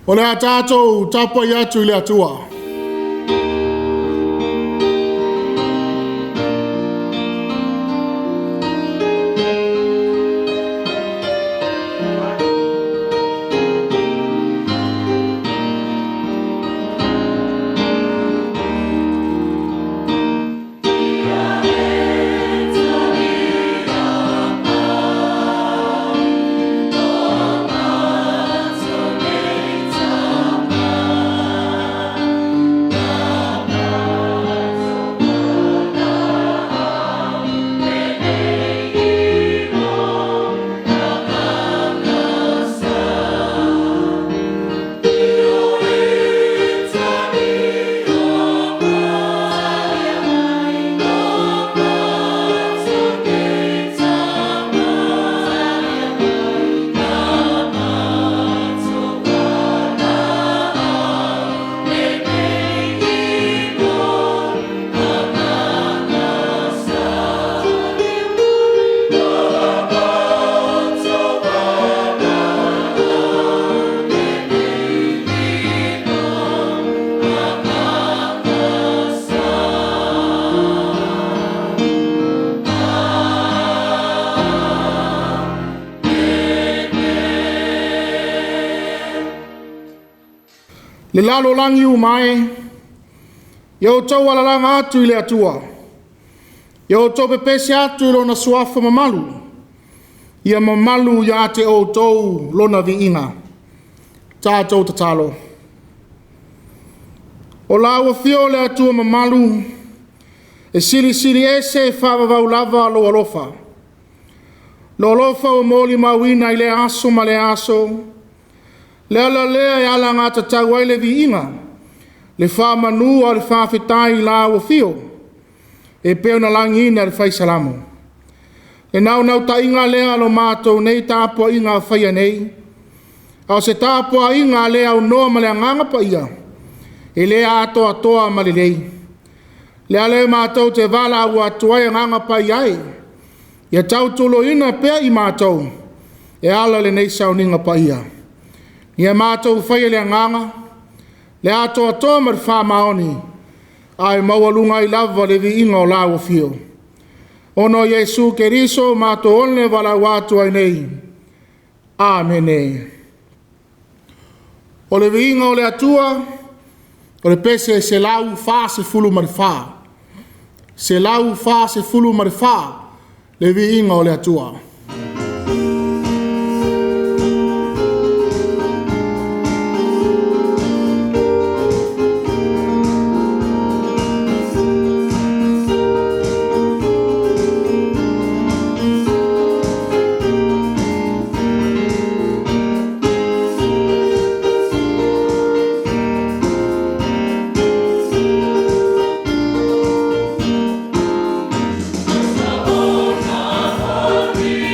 O le a tātou tapua i atu i le atua. Le lalo langi umai, yo tau alalanga atu i le atua. Yo tau pepesi atu i lona suafa mamalu. Ia mamalu ia te o tau lona viinga. Tātou tatalo. O lawa fio le atua mamalu, e sili ese whawawau lava lo alofa. Lo alofa o moli mawina i le aso ma le aso, le ala lea e ala ngata tau ai le viinga, le wha manua le wha whetai la o fio, e peo na langina le whai salamo. E nau ta inga lea lo mātou nei tāpua inga whaia nei, au se tāpua inga lea o noa ma le anganga pa ia, e lea atoa ma le lei. Le ale mātou te wala ua tuai anganga pa iai, ia tau tolo ina pea i mātou, e ala le nei sauninga pa ia. Ia mātou whaia le anganga, le atoa ma le whamaoni, ai maualunga i lava le vi inga o lao fio. Ono Yesu Keriso mātou one wala watu ai nei. Amene. O le vi inga o le atua, o le pese se lau wha se fulu ma le wha. Se lau wha se fulu ma le wha, le vi inga o le atua. Be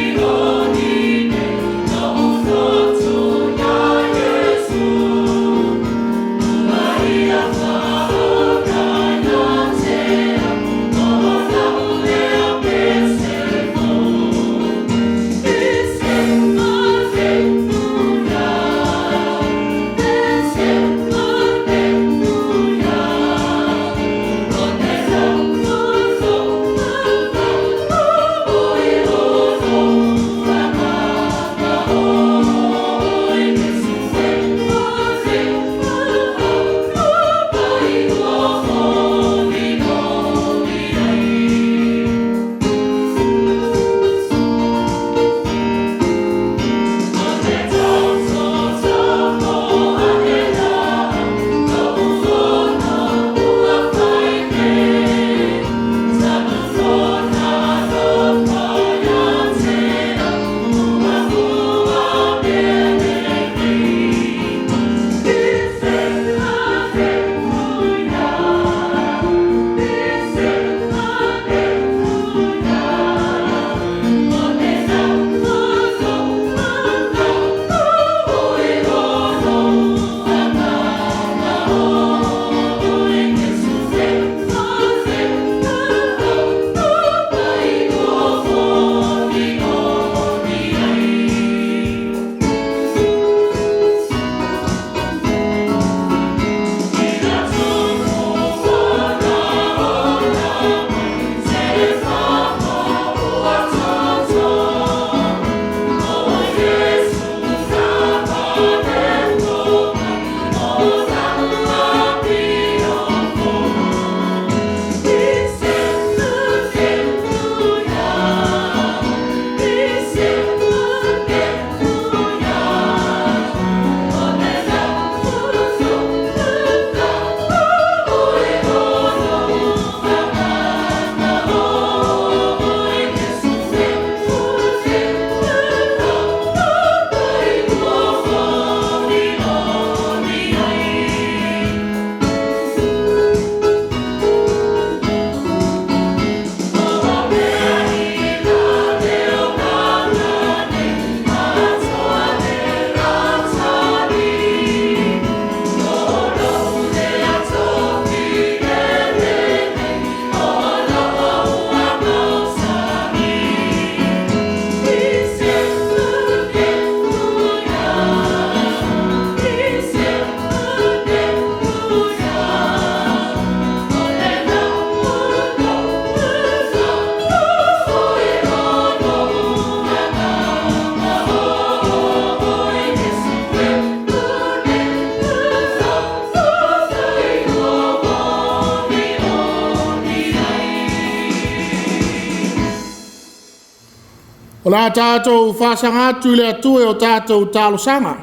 la tātou whasanga atu le atue o tātou talo sanga.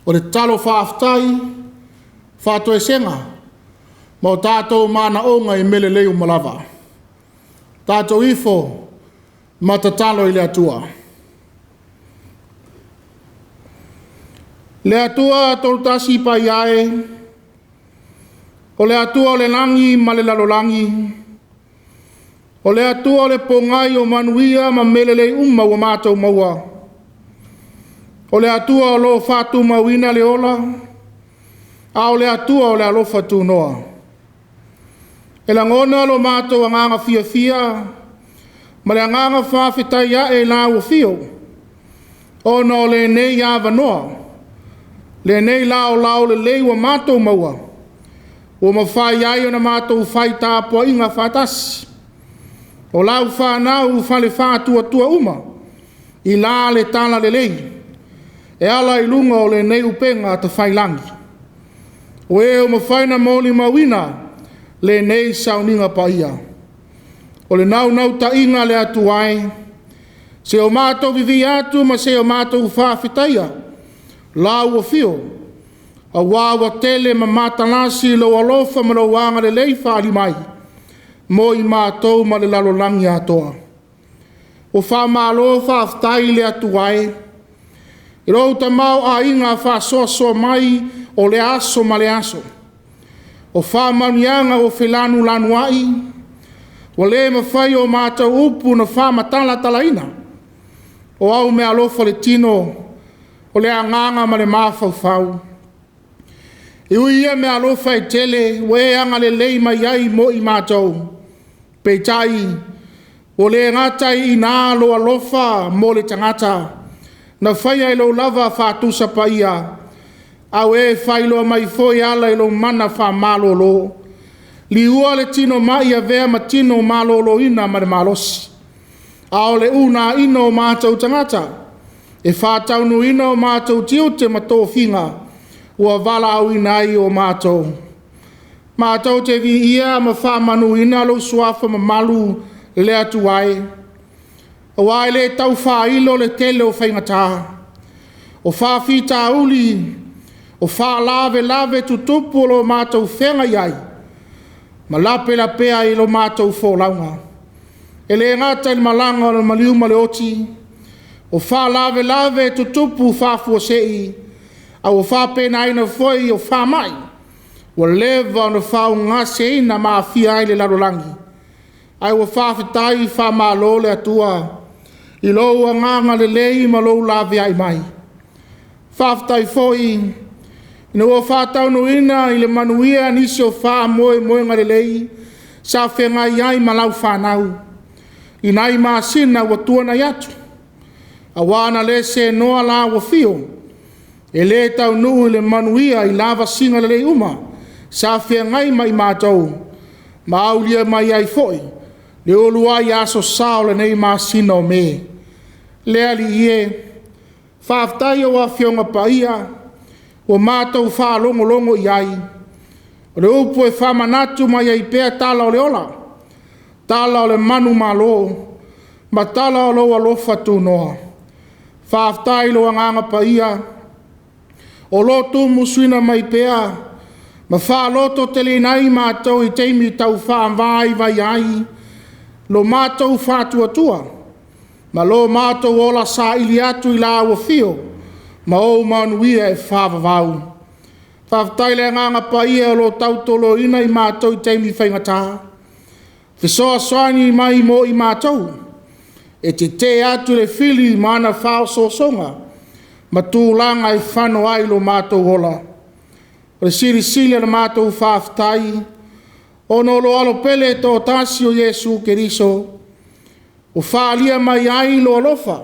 O le talo whaaftai, whātoe senga, ma o tātou mana onga I mele leo malava. Tātou ifo, ma tatalo I le atua. Le atua tolu tasi pa iae, o le atua o le langi ma le lalolangi, o le atua o le pongai o manuia ma melele umma wa mātou maua, o le atua o lo whātu mawina le ola, a o le atua o le alofa tu noa. E la ngona lo mātou anganga fia fia, ma le anganga whawhitai a e la o fio, o no le nei awa noa, le nei lao lao le lei wa mātou maua, o ma whai ai o na mātou Faitau whatasi, o lau whanau whale whātua tua uma, I la le tala le lei, e ala I lunga o le nei upenga ta whailangi. O e o ma whaina moli mawina, le nei sauninga pa ia. O le nau ta inga le atu ai, se o mātou vivi atu ma se o mātou whawhitaia, lau o fio, a wawa tele ma matanasi lo alofa ma lo wanga le lei whaali mai, mo I mātou ma le lalolangi atoa. O wha mālo whaaftai le atu ai, I rau ta mau a inga wha soa mai o le aso ma le aso. O wha manianga o whelanu lanu ai, o le mawhai o mātou upu na wha matala talaina, o au me alofa le tino, o le anganga ma le mawhau. I uia me alofa I tele, we anga le lei mai ai mo I mātou. Peitai, o le ngatai I nā lo alofa mo le tangata, na whaia I lo lava whātusa pa ia, au e whailo mai foi ala I lo mana wha malolo. Li ua le tino mai a vea ma tino malolo ina ma le malosi. Ao le una ina o mātou tangata, e whātau nu ina o mātou tiu te mato whinga, ua wala au ina I o mātou. Mātou te vi ia ma whamanu ina lo suafa ma malu le atu ai. O ai le tau whailo le tele o whaingata. O whawhita uli, o whalave tutupu lo mātou whenga iai. Ma lape la pea I lo mātou wholaunga. E le ngata I malanga o le maliuma le oti, o whalave tutupu whafua sei, a o whapena ina foi o whamai, o leva o na whau ngase ina maa fia ai le larolangi. Ai o whawhitai whamalo le atua, I lo nganga le lei ma lo lawe ai mai. Whawhitai foi, ina o whatau no ina I le manuia nisi o wha moe ngare lei, sa whenga iai ma lau whanau. Ina I maa sina wa tuana yatu. A wana le se noa la wa fio, e le tau nuu le manuia I lava singa le uma, sa whengai mai mātou, ma aulia mai ai foi, le olua I aso sao le nei maa sina o me. Le ali ie, whaftai o a fionga pa ia, o mātou wha longo iai, o le upu e whamanatu mai ai pēr tala o le ola, tala o le manu malo, ma tala o lo alofa tu noa. Whaftai lo anganga pa ia, o lotu musuina mai pea, ma wha loto tele nai mātou I teimi tau wha vai ai, lo mātou whātua tua, ma lo mātou ola sa ili atu I la ua fio, ma o manuia e whawawau. Whaftai le anganga pa ia o lo tautolo ina I mātou I teimi whaingata. Fisoa soani mai mo I mātou, e te atu le fili mana whao sosonga, ma tūlanga I whano ai lo mātou ola. O le siri le mātou whaftai, o no lo alo pele tō tasi o Jesu Keriso, o whaalia mai ai lo alofa,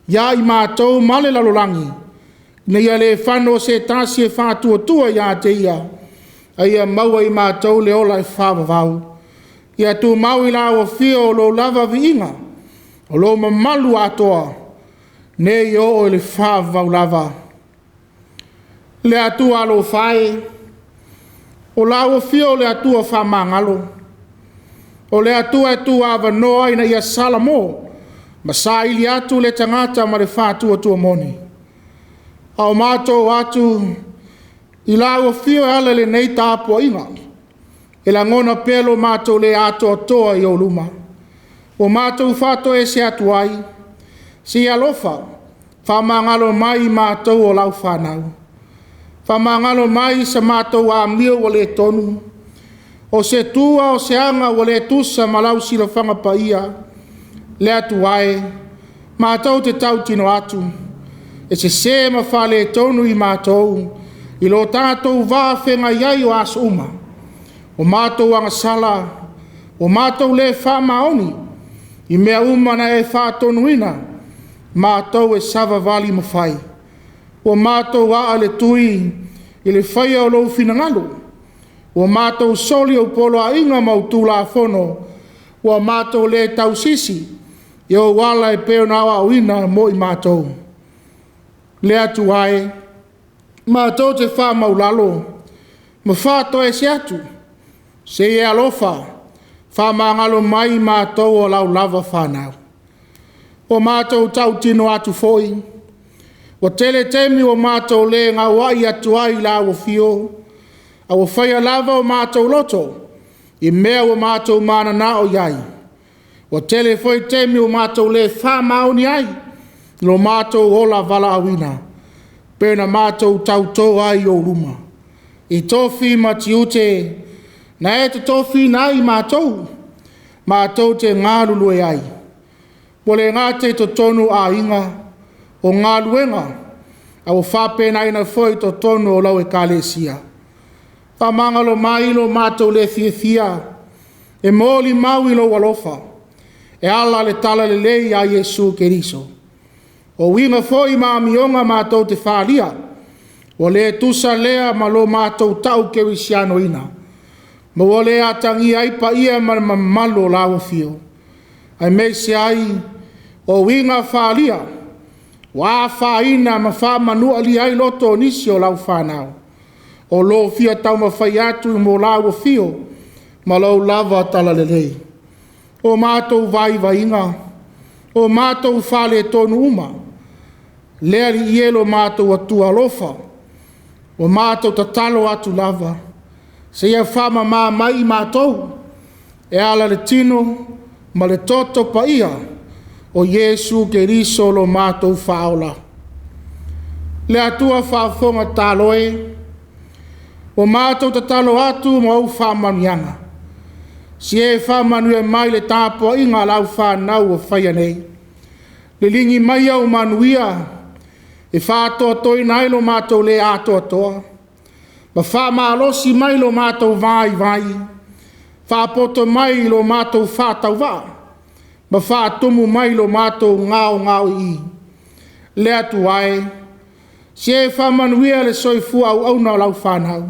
ia I mātou male lalolangi, na ia le whano se tasi e whātua ia te ia, a ia maua I mātou le ola e whawawau. Ia tu mau I la o fio lo lava viinga, o lo mamalu atoa, ne o le whawau lava. Le atua alo whae, o la o fio le atua whamangalo, o le atua e tu awa noa ina ia salamo, Ma sa ili atu le tangata ma le whātua tua moni. Au mātou atu i la o fio ala le nei tāpua'iga. E la ngona pelo mātou le ato toa i o luma. O mātou whātua e se atu ai. Si alofa, whamangalo mai mātou o lau whanau. Whamangalo mai sa mātou a mio o le tonu. O se tua o se anga o le tusa malau sila whanga pa ia. Le atu ai, mātou te tau tino atu. E se ma whale tonu i mātou. I lo tātou wā whenga iai o as uma. O mātou anga sala. O mātou le whamaoni. I mea umana e whātonuina. Mātou e Sāvali mawhai. O mātou waa le tui. I le whaia o lou finangalo. O mātou soli o polo a inga Autū la fono. O mātou le tau sisi. I o wala e Peau na awa uina mo i mātou. Le atu ai. Mātou te wha maulalo. Ma whāto e se atu. Se e alofa. Wha mangalo mai mātou o lau lava whanau. O mātou tau tino atu foi. O tele temi o mātou le ngā wai atu ai la o fio. A o whaia lava o mātou loto. I mea o mātou mana na o iai. O tele foi temi o mātou le wha maoni ai. Lo mātou ola vala awina. Pena mātou tau tō ai o ruma. I tofi mati ute. Na e te tofi nai mātou. Mātou te ngārulu e ai. Pole ngā te to tonu a inga. O Gāluega. A o whapena ina foi to tonu o lau E.K.A.S. Whamangalo mai lo mātou le fia. E mōli mau i lo walofa. E ala le tala le lei a Yesu Keriso. O winga foi maamionga mātou te whālia. O le tusa lea ma lo mātou tau kewisiano ina. Ma o le atangi ai pa ia ma malo lawa fio. Ai meise ai o winga whālia. Wa whaina ma wha manua li ai loto nisi o lau whanau. O lo fia tau ma whai atu mo lawa fio. Ma lau lava tala le lei. O mātou vai inga. O mātou whale tonu uma. Lea li ielo mātou atua lofa. O mātou tatalo atu lava. Se ia whama mā mai mātou. E ala le tino, ma le toto pa ia. O Yesu Keriso lo mātou whaola. Le atua whaafonga tāloe. O mātou tatalo atu ma au whamanianga. Si e whamanu e mai le tāpua'iga lau whanau o whaia nei. Le lingi mai au manuia. E whātoa toi nai lo mātou le atoa toa. Ma whamalosi mai lo mātou vai. Whapoto mai lo mātou whātau wā. Ma whātumu mai lo mātou ngāo i. Le atu ai. Si e whamanuia le soifua au na lau whanau.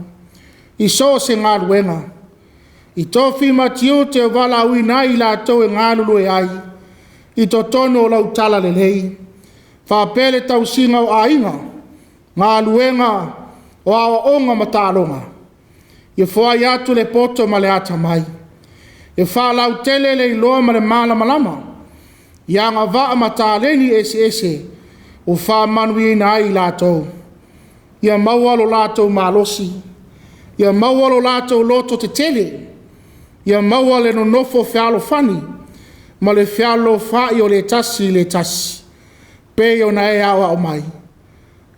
I so se Gāluega. I tofi matiu te wala ui nai la tau e ngālulu e ai. I to tono lau tala le lei. Whapele tau singa o ainga. Gāluega o awa onga matalonga. I whai atu le poto ma le ata mai. I whalau tele le iloa ma le malama. I anga waa mataleni ese. O whamanui nai la tau. Ia maualo la tau malosi. Ia maualo la tau loto te tele. Ia maua le no nofo whialo whani. Ma le whialo whai o le tasi. Peau na e awa o mai.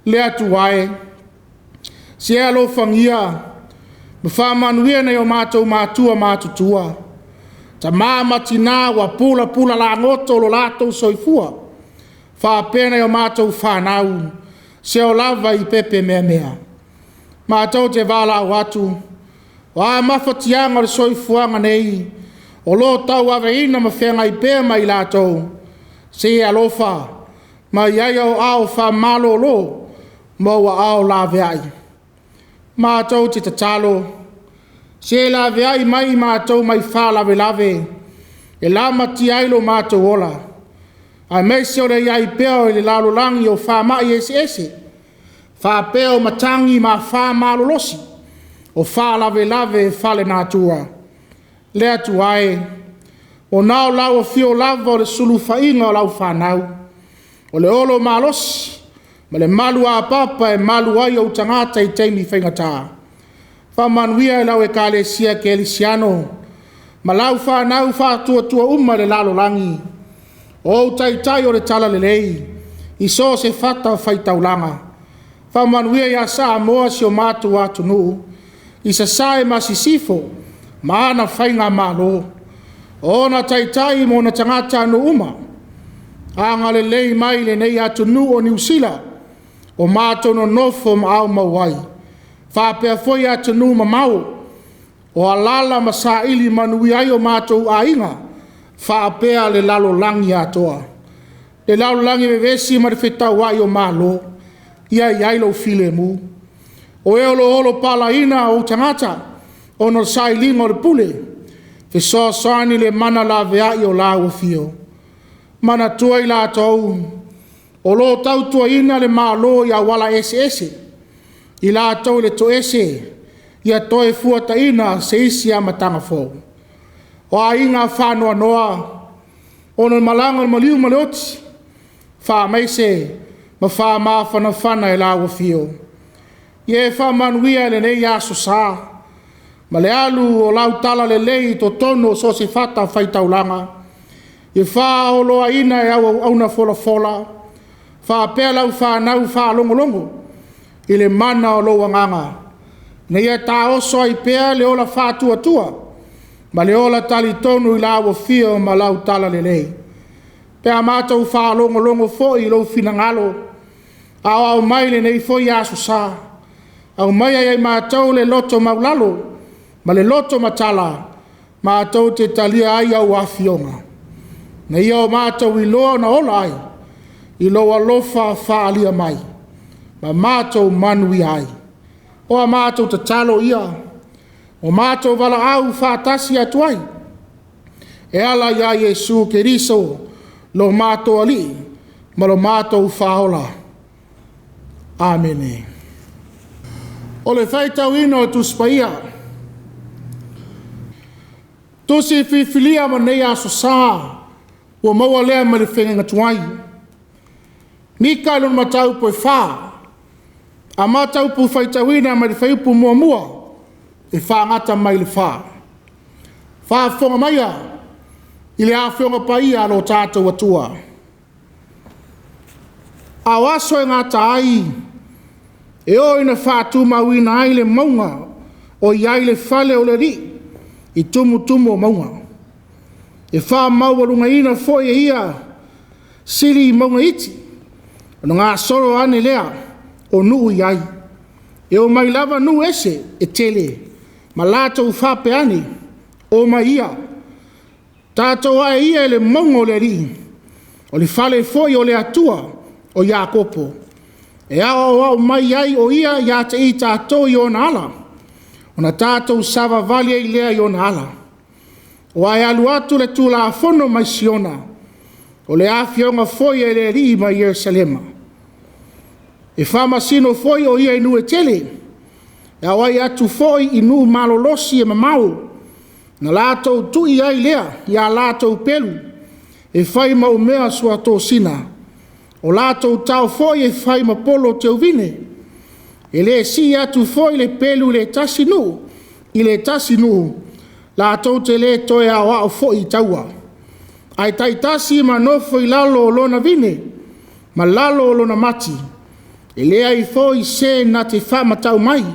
Le atu ai. Si alo whangia. Ma whamanuia nei o mātou Matua mātutua. Ta māmati nā wa pula la ngoto lo lātou soifua. Whapena o mātou whanau. Se o lava i pepe mea. Mātou te wala o atu. Wa mawhatianga le soifuanga nei. O lo tau aweina ma whenga i pēr mai lātou. Se e alofa. Ma iai au ao wha malo lo. Ma wa ao la veai. Mātou te tatalo. Se la veai mai mātou mai wha lave. E la mati ailo mātou ola. Ai meise o le iai Peau e le lalo langi o wha mai ese. Wha Peau matangi ma wha malo losi. O wha lave whale nā tua. Le atu ai. O nao lau o fio lava o le sulu whainga o lau whanau. O le olo malos, ma le malu a papa e malu ai o tangata i teimi whaingata. Whamanuia e lau E.K.A.S ke Elisiano, ma lau whanau whātua uma le lalo langi. O tai o le tala le lei, i so se whata o Faitau langa. Whamanuia ia sa moa si o Matua atunu, i sa sae masisifo, ma ana whainga malo. O na tai mo na tangata no uma, anga le lei mai le nei atunu o New Zealand, o mātou no nofo ma au mawai. Whapea foi atunu ma mau, o alala ma sa ili manui ai o mātou a inga, whapea le lalo langi atoa. Le lalo langi me vesi ma le whetau ai o malo, ia iai lo file mu. O olo pala ina o tangata, o no sai lingo le pule, te so soani le mana la vea i o la o fio. Mana tua i la tau, o lo tau tua ina le malo i a wala ese. I la tau le to ese, i a toe fuata ina se isi a matanga fo. O a inga whanua noa, o no malanga maliu maleoti, wha meise, ma wha mawhana whana i la o fio. Ie wha manuia le nei aso saa, ma le alu o lau tala le lei to tono so se fata Faitau langa. I wha o loa ina e au na fola. Wha pēr lau wha nau wha longo. I le mana o loa nganga. Na ia tā oso ai pēr le ola wha tua. Ma le ola tali tonu i lau o fio ma lau tala le lei. Pēr mātou wha longo fo i lau fina ngalo. Au mai le nei fo i aso sa. Au mai ai mātou le loto maulalo. Ma le loto matala, mātou te talia ai au awhionga. Na ia o mātou i loa na ola ai, i loa lofa whaalia mai. Ma mātou manui ai. O a mātou te talo ia, o mātou wala au whātasi atu ai. E ala ia Iesu ke riso, lo mātou ali, ma lo mātou whaola. Amene. O le Faitau ino Tusi paia, Tusi filia ma nei aso sā, ua maua lea ma le whenga tuai. Mika ilon matau po e whā, a matau po Faitauina ma le whaiupu mua, e whā ngata mai le whā. Whā whonga maia, i le a whionga paia alo tātou atua. A waso e ngata ai, e o ina whātu mauina ai le maunga, o iai le whale o le ri, i tumu o maunga. E wha mauarunga ina foi e ia siri i maunga iti. Ano ngā soro ane lea o nuu iai. E o mai lava nuu ese e tele. Ma lātou whape ane o mai ia. Tātou ae ia le maunga o le ri. O le whale foi o le atua o ia kopo. E ao mai ai o ia ia te i tātou i o na ala. O na tātou Sāvali i lea i o na ala. O ai alu atu le tūla fono mai siona. O le awhionga foi e le ri mai Yerusalema. E whamasino foi o ia inu e tele. E awai atu foi inu malolosi e mamau. Na lātou tui ai lea, ia lātou pelu. E whai mau mea sua tō sina. O lātou tau foi e whai ma polo te uvine. E le si atu foi le pelu le tasinu, i le tasinu, la tau te le toe a wao foi taua. Ai tai tasi ma nofo i lalo o lona vine, ma lalo o lona mati. E le ai foi se na te whama tau mai,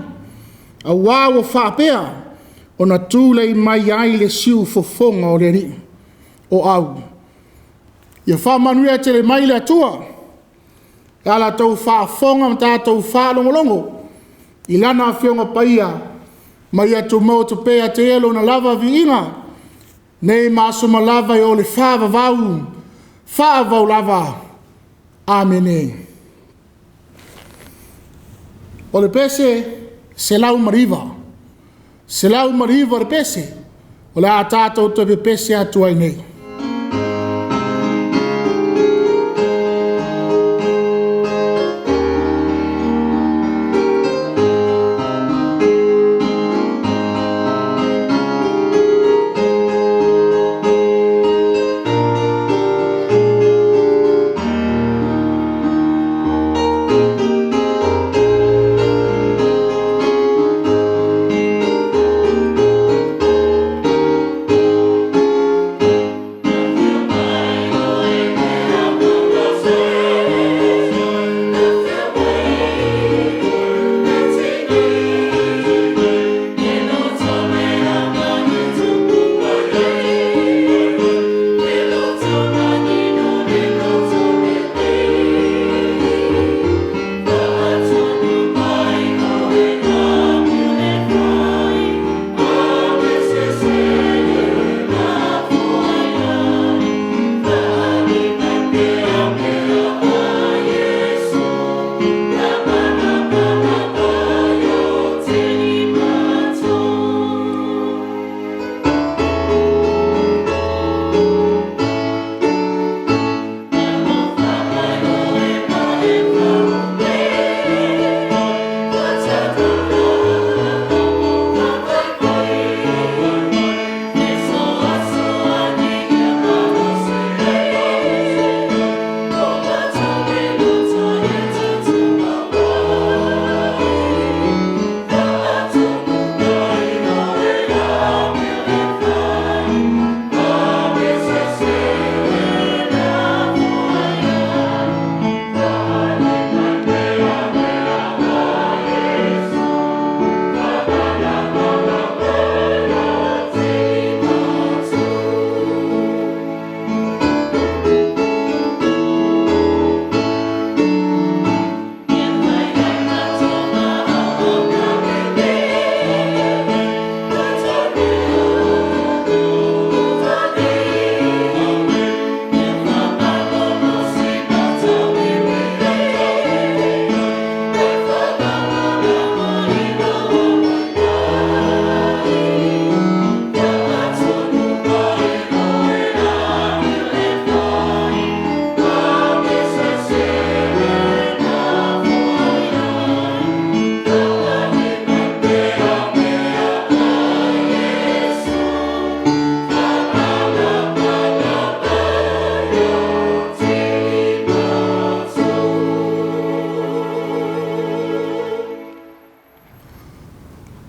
a wao whapea, o na tūlei mai ai le siu fofonga o le ri, o au. Ia whamanuia te le mai le atua, ala tau whaafonga ma tātou whaalongolongo, i lana whionga paia, mai atu mau te pēa te elo na lava vi inga, nei māsoma lava i o le whaavau lava. Amene. O le pese, se lau mariva. Se lau mariva le pese, o le a tātou te pese atu ai nei.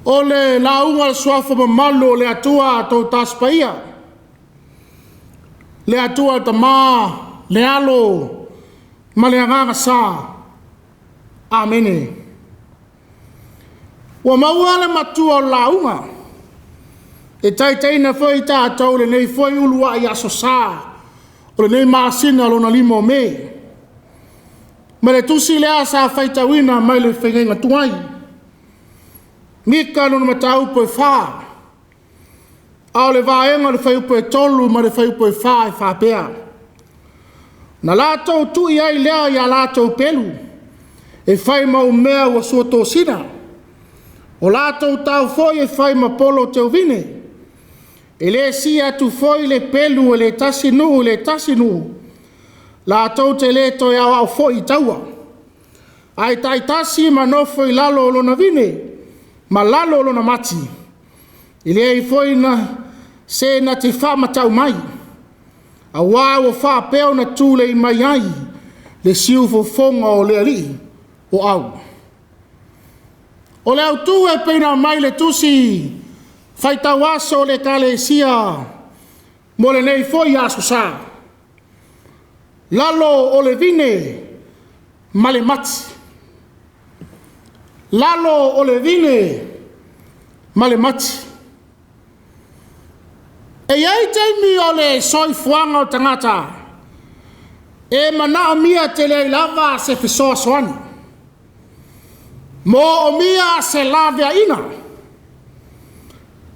o le launga le suafa mamalu o le atua tau taspaia. Le atua tamā, le alo, ma le anganga sā. Amene. Wa maua le matua o launga. E taitaina foi tātou le nei foi ulua i aso sā. O le nei māsina lona lima o me. Ma le tusi lea sa faitauina mai le whengenga tuai. Mika luna matau po e whā. Ao le vaenga le whaiupo e tolu ma le whaiupo e whā e whāpea. Na lātou tui ai lea i a lātou pelu. E whai mau mea ua sua tō sina. O lātou tau foi e whai ma polo te uvine. E le si atu foi le pelu e le tasinu. Lātou te le toi au foi taua. Ai tai tasi ma no foi lalo lona vine. Ma lalo lona mati. I le ai foi na se na te wha matau mai. A wā o wha peo na tūle i mai ai. Le siu fo fonga o le ali o au. O le Autū e peina mai le tusi. Faitau aso le kalesia. Mo le nei foi aso sā. Lalo o le vine. Ma le mati. Lalo o le vine. Ma le mati. E iai teimi o le soifuanga o tangata. E mana o mia te le lava se fisoa soani. Mo o mia se lavea ina.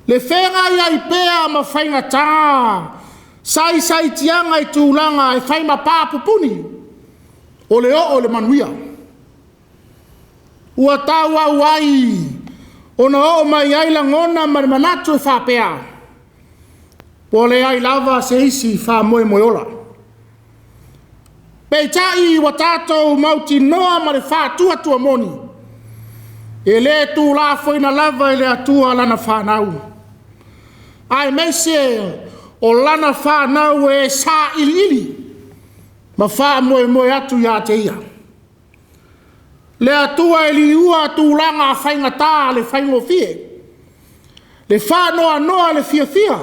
Le whenga iai pēa ma whainga tā. Sai tianga i tūlanga e whaima pāpupuni. O le le manuia. Ua tāua uai. Ona o mai ai langona ma le manatu e whāpea. Po le ai lava se isi wha moe ola. Pei tai wa tātou mauti noa ma le whātua tua moni. E le tū la whaina lava e le atua lana whanau. Ai meise o lana whanau e sā ili. Ma wha moe atu ia te ia. Le atua e li ua tū langa whainga tā le whaingo fie. Le whanoa le fia.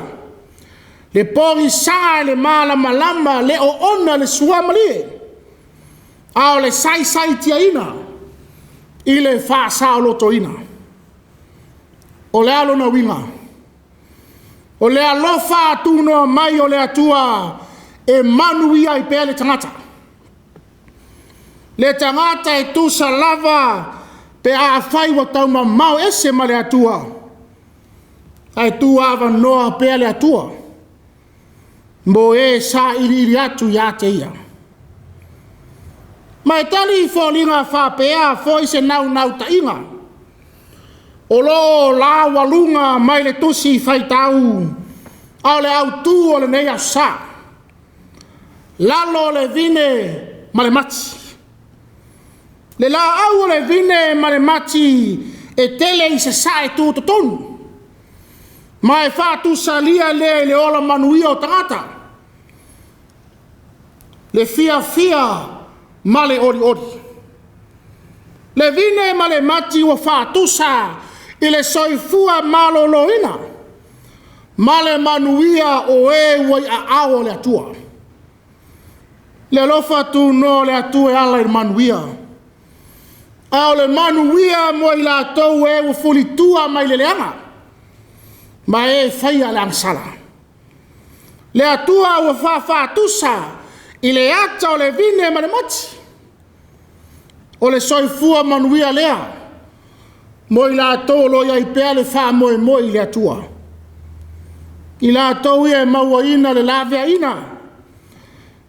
Le pori sā le malama le o ona le suamalie. Ao le sai tia ina. I le wha sā loto ina. O le alo na winga. O le alofa tūnoa mai o le atua e manuia i pēle tangata. Le tangata e tūsa lava pe a whai wa tau mau ese ma le atua. Ai tū awa noa pēle atua. Mo e sa iri atu ia te ia. Mai tali fōlinga whāpea fōi se nau ta inga. O lo la walunga mai le tusi Faitau. Au le Autū o le nei asa. Lalo le vine ma le mati. Le la au le vine ma le mati e tele i se sa e tū tonu. Mai whātu salia le ola manuia o tangata. Le fia ma le ori. Le vine ma le mati o whātu sa i le soifua maloloina. Ma le manuia o e wai a ao le atua. Le lofa tu no le atua e ala i manuia. Ao le manuia mo i la tau e o fulitua mai le leanga. Ma e whaia le ansala. Le atua o whawhātusa i le ata o le vine ma le mati. O le soifua manuia lea. Mo i la tolo ia i pēa le wha moe le atua. I la tau ia e maua ina le lavea ina.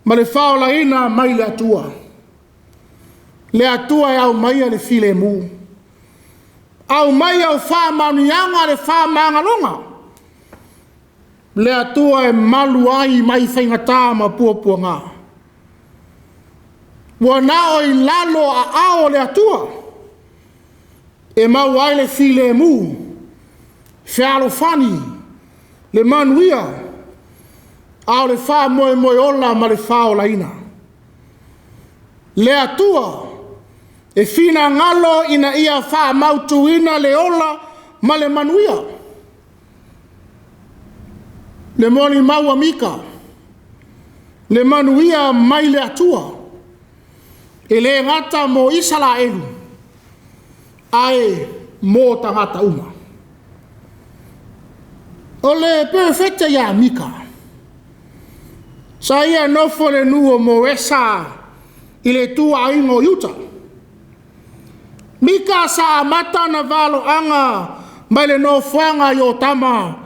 Ma le whaola ina mai le atua. Le atua e au maia le file mu. Au maia o wha manuianga le wha mangalonga. Le atua e malu ai mai whaingatā ma puapua ngā. Wa nao i lalo a ao le atua. E mau ai le file mu. Whialo whani. Le manuia. Ao le wha moe ola ma le whaola ina. Le atua. E fina ngalo ina ia wha mautu ina le ola ma le manuia. Le moli maua Mika, le manuia mai le atua, e le ngata mo Israelu, ai mo tangata uma. O le perfecta ya Mika, sa ia nofo le nuo mo esa i le tua ingo yuta. Mika sa mata na valo anga mai le nofuanga yo tama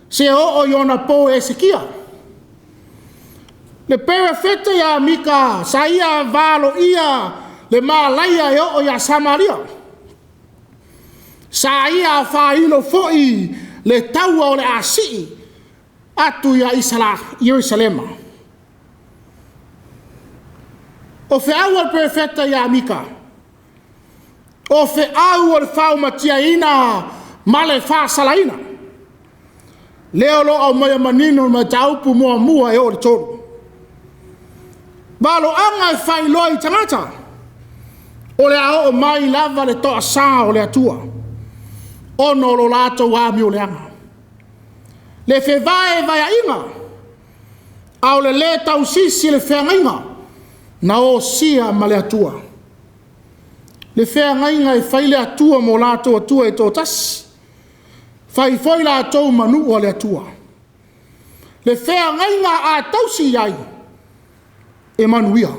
se o yona Peau e sikia. Le perfecta ya Mika sa ia valo ia le malaya yo ya Samaria. Sa ia failo foi le taua o le asi atu ya Yerusalema. O fe awal perfecta ya Mika. O fe awal fau matia ina male fa salaina. Leo lo au maya manino ma taupu mua mua e o le tolu. Balo anga e fai loi tangata. O le ao mai lava le toa sa o le atua. Ono lo lato wami o le anga. Le fe vai inga. Au le tau sisi le fe inga. Na o sia ma le atua. Le fea ngainga e fai le atua mo lato atua e tō tasi. Fai foi la tau manu o le atua. Le fea ngainga a tausi ai. E manuia.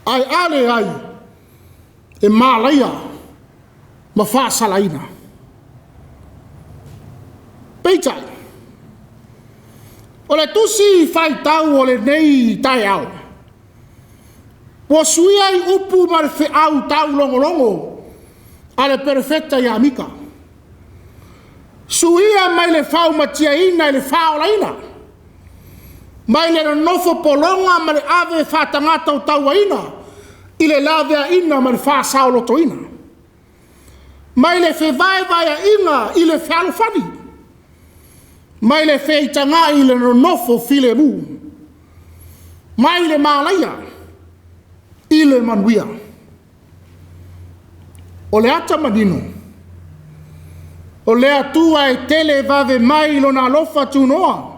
Ai ale ai. E malaia. Ma faa salaina. Peitai. O le tusi Faitau o le nei tai au. Wa suia i upu ma le Feau tau longo ale perfecta ya Mika. Suia mai le fau matia ina le fau laina. Mai le nofo polonga ma le ave fatangata o tauaina. I le lavea ina ma le fa saulo toina. Mai le fe vai inga i le fialo fani. Mai le fe itanga i le nofo file mu. Mai le malaya. Ile manuia. O le ata manino. O le atua e tele vave mai lona alofa tunoa.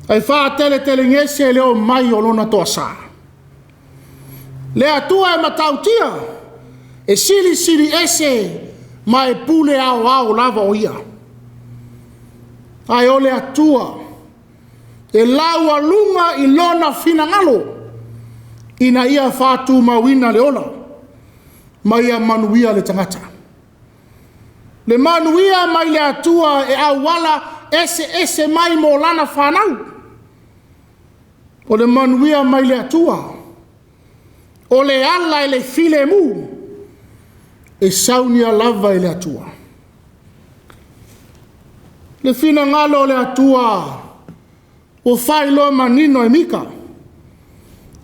Ai faa tele ngese leo mai o lona toasa. Le atua e matautia. E sili ese mai pule au lava o ia. Ai o le atua. E laua lunga i lona finangalo. Ina ia fatu mawina leola. Ma ia manuia le tangata. Le manuia mai le atua e awala ese mai mo lana whanau. O le manuia mai le atua. O le ala e le file mu. E saunia lava e le atua. Le fina ngalo le atua. O failo manino e Mika.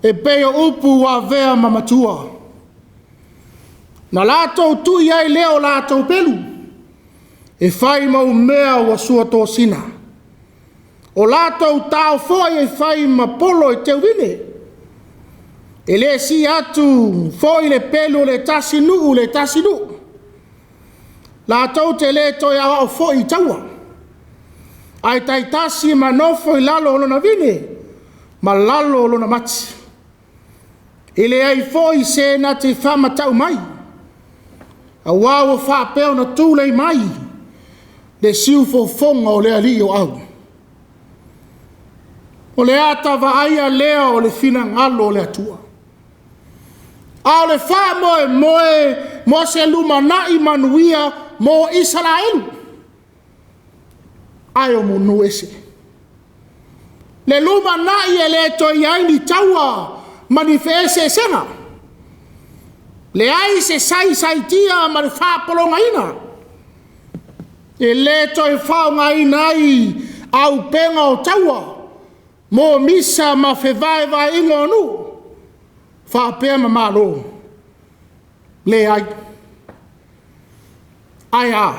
E Peau upu wa vea ma Matua. Na lato tuiai leo lato pelu. E fai mau mea wa sua tosina. O lato tau foi e fai ma polo e teu vine. E le si atu foi le pelu le tasinu. Lato te le toi a foi taua. Ai tai tasi ma no foi lalo lona vine. Ma lalo lona mati. Ele ai foi se na te fama tau mai. A wao fa Peau na tūlei mai. Le siu fo fonga o le ali o au. O le ata vaaya lea o le fina ngalo o le atua. A o le fa mo se lumana i manuia mo Israelu. Ai o munu ese. Le lumana i ele toi ai ni taua. Manifese senga. Le ai se sai tia ma le fa polonga ina. E le toi faunga ina ai au penga o taua. Mo misa ma fe vai ingo nu. Fa pea ma malo. Le ai. Ai a.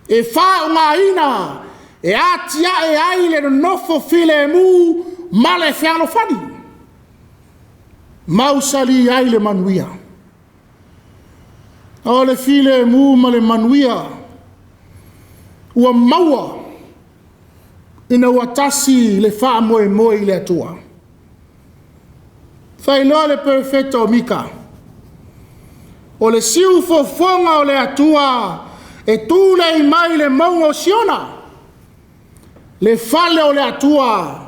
E faunga ina. E atia e ai le nofo file mu male fialo fani. Mausali ai le manuia. O le file mu ma le manuia. Ua maua. Ina ua tasi le wha moe moe i le atua. Whailoa le perfecta o Mika. O le siu fofonga o le atua e tūle i mai le maungo siona. Le fale o le atua.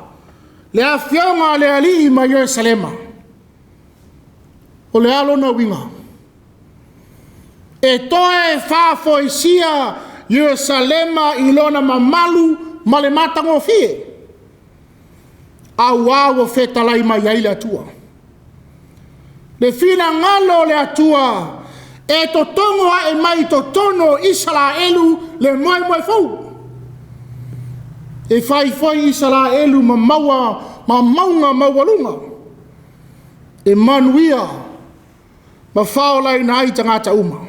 Le awhionga le ali ma Yerusalema. O le alo na winga. E toe whafo i sia Yerusalema i lona mamalu ma le matango fie. Au awo fetalai mai ai le atua. Le fina ngalo le atua e to tongo e mai to tono Israelu le moe moe fau. E fai foi Israelu ma maunga mawalunga. E manuia ma faolai na ai tangata uma.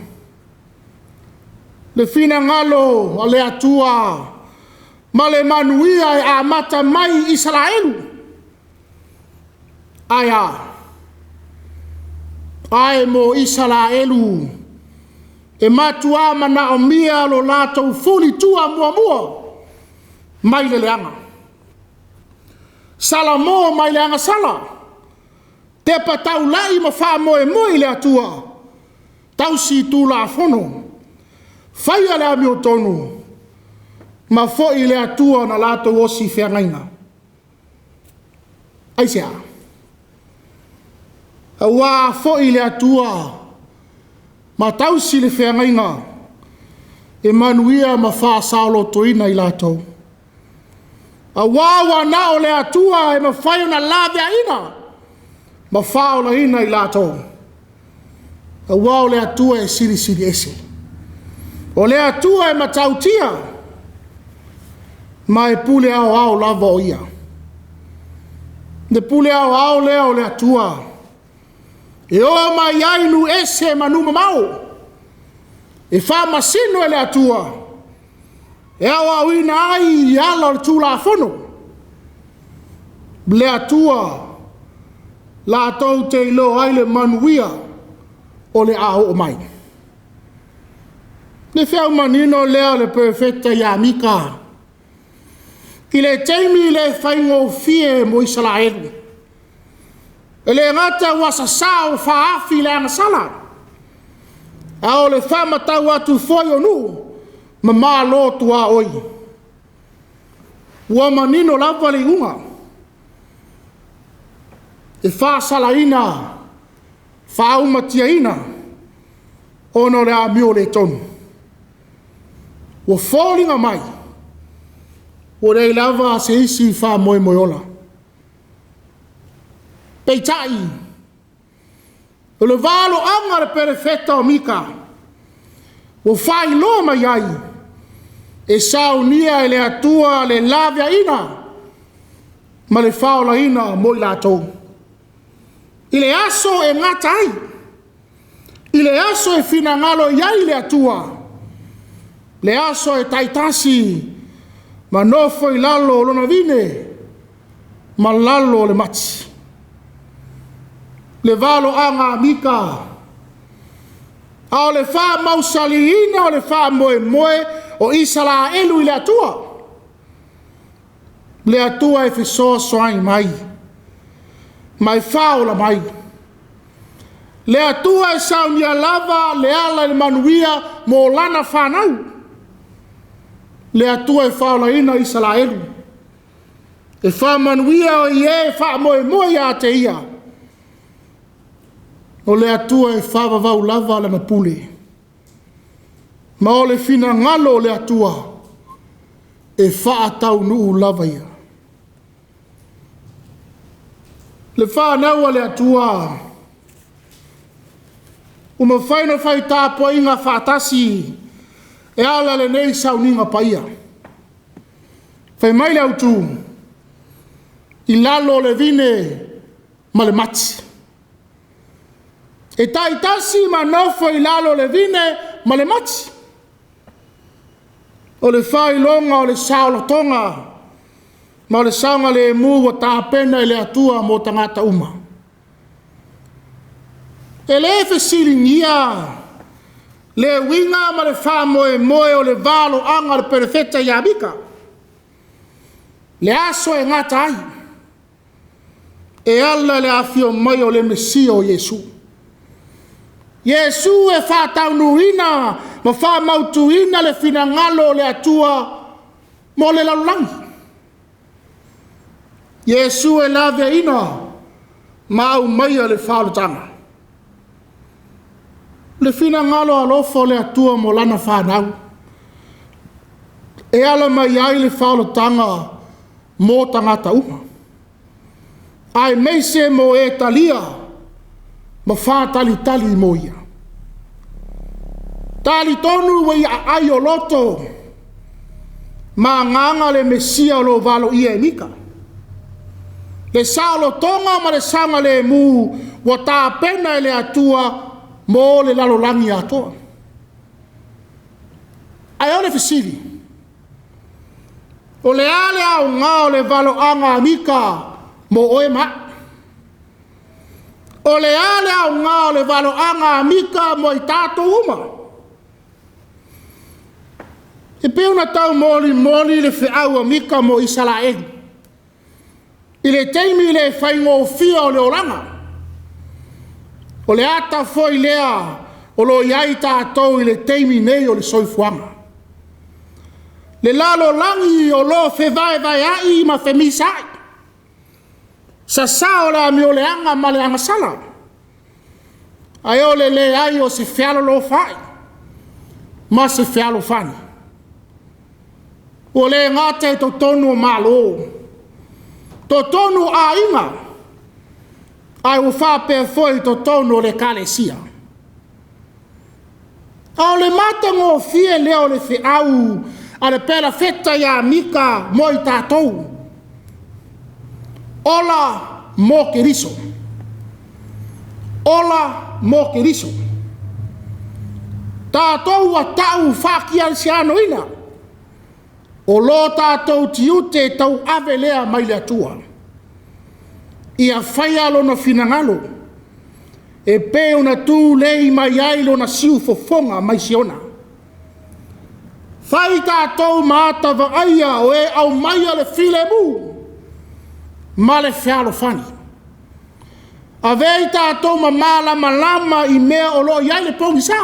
Le fina ngalo a le atua ma le manuia e a mata mai Israelu. Aya. Ai mo Israelu. E matua mana o mia lo lato fuli tua mua. Mai le leanga. Sala mo mai leanga sala. Te patau lai ma wha moe moe le atua. Tausi tu la fono. Whaia le ami o tonu. Ma fo i le atua na lato osi whiangainga. Aisea. A wā fo i le atua. Ma tausi le whiangainga. E manuia ma wha saolo toina i lato. A wawa na o le atua e ma whaio na lawe a ina. Ma whao la ina i lato. A wao le atua e siri siri ese. O le atua e ma tautia. Ma e pule au lava o ia. Ne pule au lea o le atua. E o ma iainu ese manuma mau. E wha masino e le atua. E awa wina ai i ala le tūla fono. Le atua la tau te ilo ai le manuia o le ao o mai. Le whiau manino lea le perfecta ia Mika. Ki le teimi le whaingo fie mo Israelu. E le ngata wasa sao whaafi le angasala. Ao le whamatau atu foi o nu. Ma malo tua oi. Ua manino lava le unga. E wha salaina. Wha umatiaina. Ono le amio le tonu. Ua fōlinga mai. Ua rei lava se isi wha moe moe ola. Peitai. O le valo anga le perfecta o Mika. Ua whai loa mai ai. E saunia e le atua le lavia ina. Ma le faola ina mo i latou. I le aso e ngata ai. I le aso e finangalo iai le atua. Le aso e taitasi. Ma nofo i lalo lona vine. Ma lalo le mati. Le valo anga Mika. Ao le wha mausaliina o le wha moe moe. O Israelu i le atua. Le atua e fisoa soai mai. Mai faola mai. Le atua e saunia lava le ala le manuia mo lana whanau. Le atua e faola ina Israelu. E wha manuia o ie wha moe moe a te ia. O le atua e wha vavau lava lana pule. Ma o le fina ngalo le atua e wha tau nuu lava ia. Le wha naua le atua uma whaina whai tāpua'iga whaatasi e ala le nei sauninga paia. Whai mai le Autū i lalo le vine ma le mati. E taitasi ma nofo i lalo le vine ma le mati. O le whai longa o le saolotonga, ma o le saunga le mu wa tāpena i le atua mo tangata uma. E le fe silingia, Le winga ma le wha moe o le valo anga le perefeta ia Mika. Le aso e ngata ai. E ala le afio mai o le Mesia o Yesu. Yesu e whātau nuina ma wha mautuina le finangalo le atua mo le laulangi. Yesu e lave ina ma au mai le whaolutanga. Le finangalo alofo le atua mo lana whanau. E ala mai ai le whaolutanga mo tangata uma. Ai meise mo e talia ma whātali tali mo ia. Tali tonu wa ia ai o loto ma nganga le Mesia lo valo ia e Mika. Le saulo tonga ma le sanga le mu wa tā pena le atua mo le lalo langi atoa. Ai ole fisili. O le ale au ngā le valo anga Mika mo oe ma. O le ale au ngā le valo anga Mika mo i tātou uma. E Peau na tau moli le whiau a Mika mo Israeli. I le teimi le whaingo fia o le oranga. O le ata foi lea o lo iai tātou i le teimi nei o le soifuanga. Le lalo langi o lo vai ai ma femisai. Sa sao la mi o le anga ma le anga sala. Ai o le ai o se fialo lo fai. Ma se fialo fani. O le ngate to tonu malo. To tonu a inga. Ai o fa pe foi to tonu le kalesia. Au le mata ngo fie leo le fi au. Ale pela feta ya Mika moi tātou. Ola mo keriso. Ola mo keriso. Tātou wa tau whakia si ano ina. O lo tātou tiute tau ave lea mai le atua. Ia whaia lo na finangalo. E Peau na tū lei mai ai lo na siu fofonga mai siona. Whai tātou māta wa aia o e au maia le file mu. Ma le whialo whani. A vei tātou ma malama i mea o lo iai le pongi sā.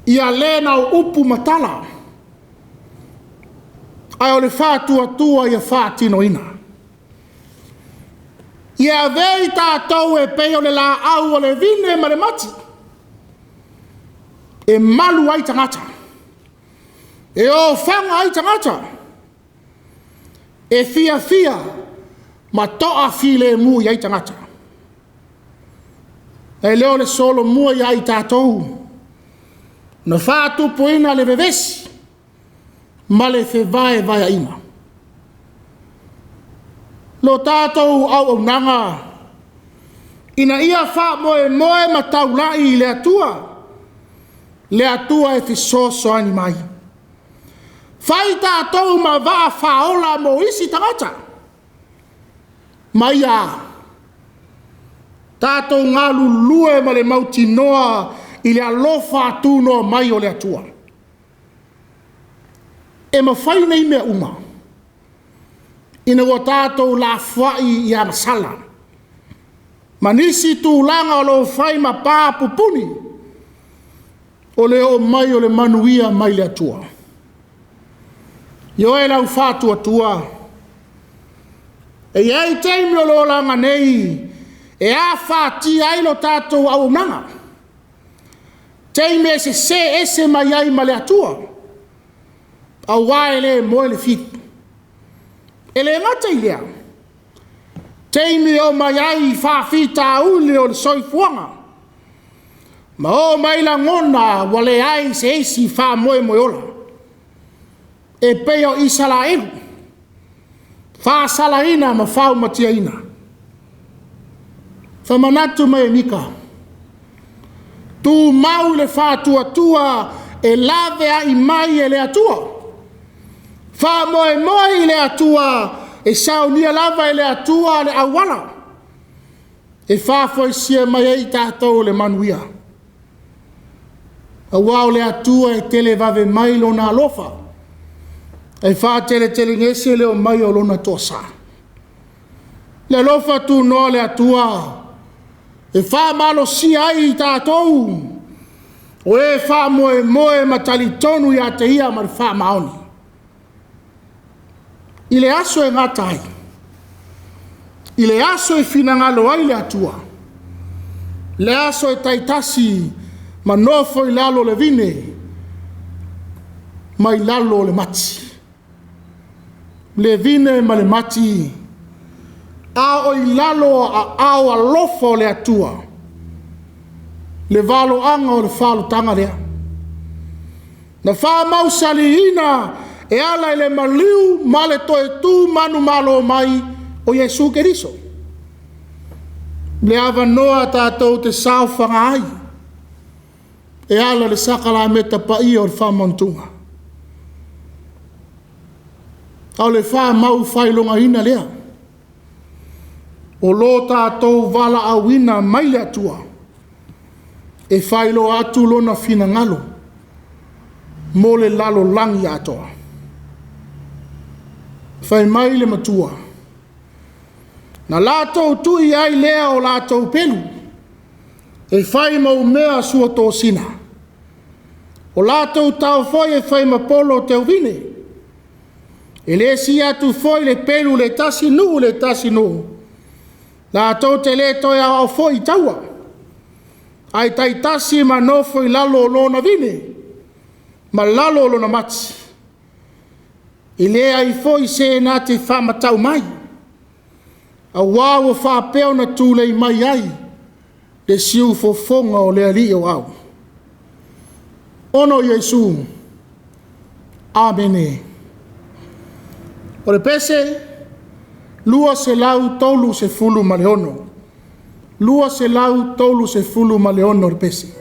Ia lena o upu matala. Ai o le whātua ia whātino ina. Ia vei tātou e Peau le la au o le vine ma le mati. E malu ai tangata. E o whanga ai tangata. E fia ma toa file mu ai tangata. E leo le solo mu ai tātou. Na whātu poina le vevesi. Ma le vai ina. Lo tātou au nanga. Ina ia wha moe ma taulai le atua. Le atua e fisoso ani mai. Whai tātou ma vaa whaola mo isi tangata. Mai a. Tātou ngā lulue ma le mauti noa i le alofa atuno mai o le atua. E ma whai nei mea uma. Ina wa tātou la whai i amasala. Manisi tū langa o lo whai ma pā pupuni. O le o mai o le manuia mai le atua. Yo e lau whātua tua. E iei teimi o lo langa nei. E a whāti ai lo tātou au nanga. Teimi e se ese mai ai ma le atua. Au wae le moe le fit. E le ngata i lea. Teimi o mai ai whāwhita uli o le soifuanga. Ma o mai la ngona wale ai se esi wha moe ola. E Peau Israelu. Wha salaina ma whau matia ina. Whamanatu mai Mika. Tu mau le whātua e lave ai mai e le atua. Wha moe le atua e saunia lava e le atua le awala. E wha foi sia mai e tātou le manuia. Awao le atua e tele vave mai lona alofa. E wha tele ngese leo mai o lona tosa. Le alofa tu no le atua. E wha malo si ai tātou. O e wha moe matali tonu ia te ia mari wha maoni. I le aso e ngatai. I le aso e finangalo ai le atua. Le aso e taitasi ma nofo i lalo le vine. Ma i lalo le mati. Le vine ma le mati. A o i lalo a ao a lofo le atua. Le valo anga o le falo tanga lea. Na wha mausali ina e ala le maliu ma le toe tu manu malo mai o Yesu Keriso. Le ava noa tātou te sauwhanga ai. E ala le sakala me ta pai o le whamontunga. Au le wha mau whailonga ina lea. O lo tātou vala awina mai le atua. E whailo atu lona fina ngalo. Mo le lalo langi atoa. Whai mai le matua. Na lātou tui ai lea o lātou pelu. E whai mau mea sua tō sina. O lātou tau foi e whai mapolo te uvine. E le si atu foi le pelu le tasi nu. Lātou te le toi au foi taua. Ai tai tasi ma no foi lalo lona vine. Ma lalo lona mati. I le ai foi se na te whamatau mai. A wāua whāpeo na tūlei mai ai. Le siu fofonga o le ali o au. Ono Yesu. Amene. O le pese, lua se lau tolu se fulu ma le ono. Lua se lau tolu se fulu ma le ono le pese.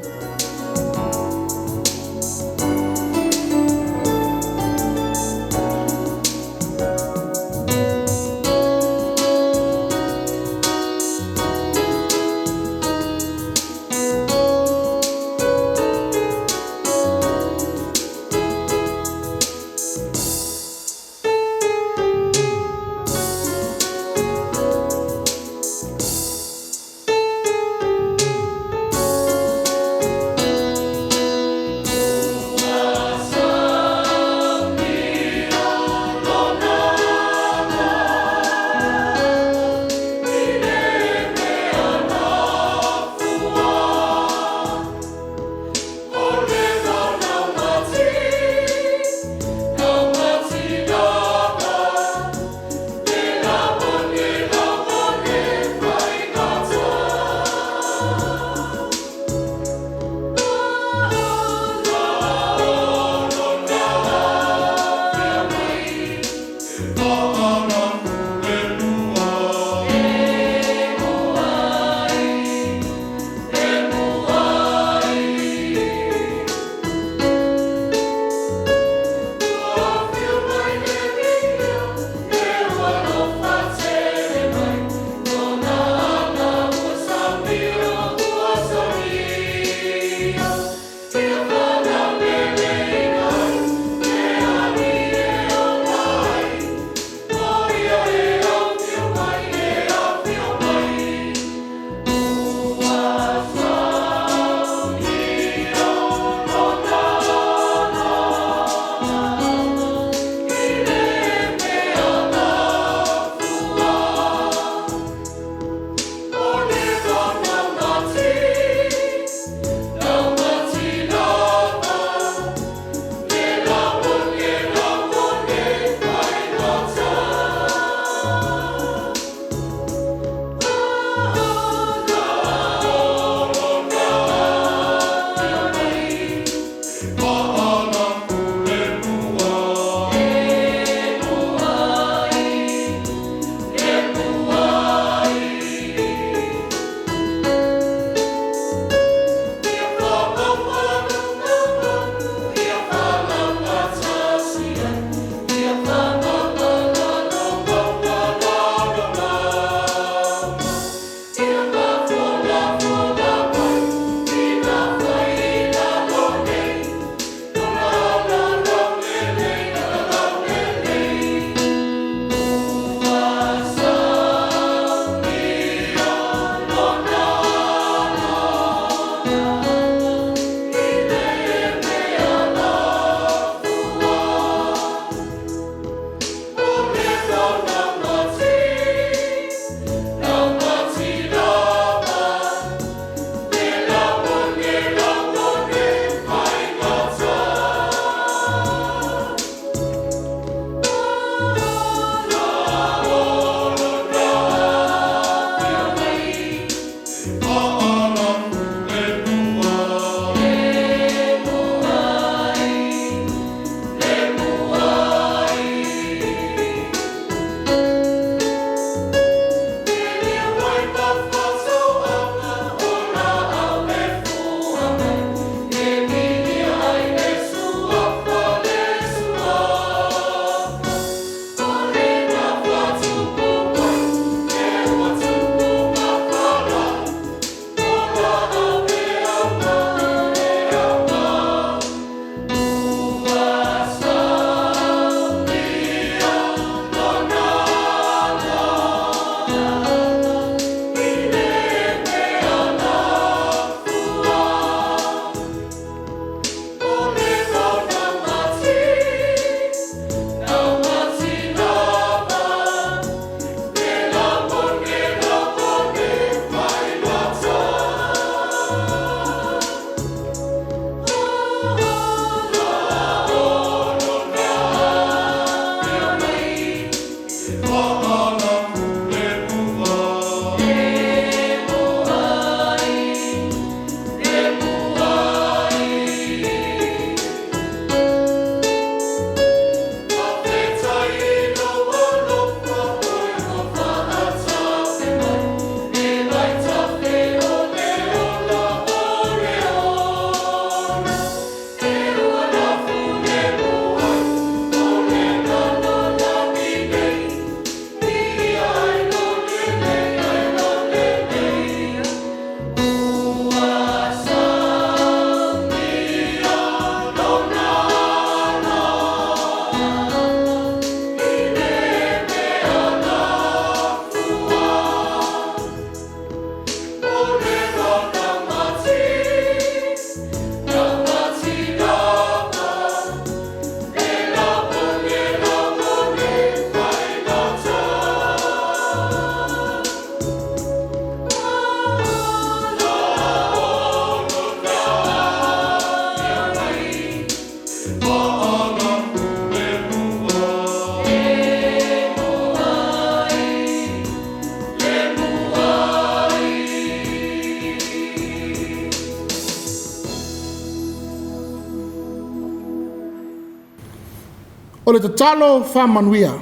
o le tatalo whamanuia.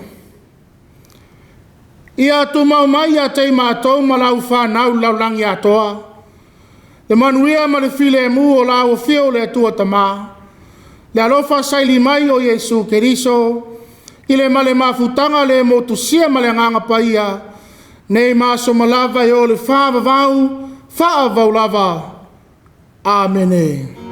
Ia tu mau mai a te mātou ma lau whanau laulangi atoa. Le manuia ma le file e mu o lau o whio le atua tamā. Le alofa saili mai o Yesu Keriso. I le male mafutanga le motusia ma le nganga paia. Nei maso malava i o le whaavavau, whaavaulava. Amen.